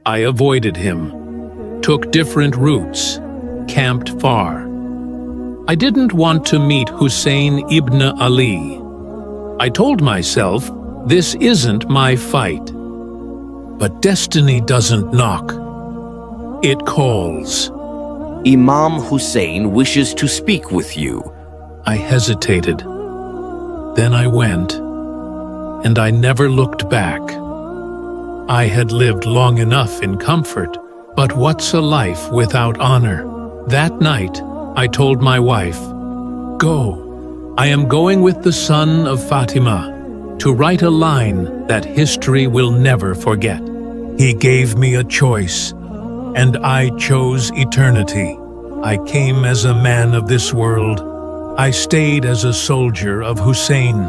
I avoided him, took different routes, camped far. I didn't want to meet Hussein ibn Ali. I told myself, this isn't my fight. But destiny doesn't knock. It calls. Imam Hussain wishes to speak with you. I hesitated. Then I went, and I never looked back. I had lived long enough in comfort, but what's a life without honor? That night, I told my wife, "Go. I am going with the son of Fatima to write a line that history will never forget." He gave me a choice, and I chose eternity. I came as a man of this world. I stayed as a soldier of Hussein.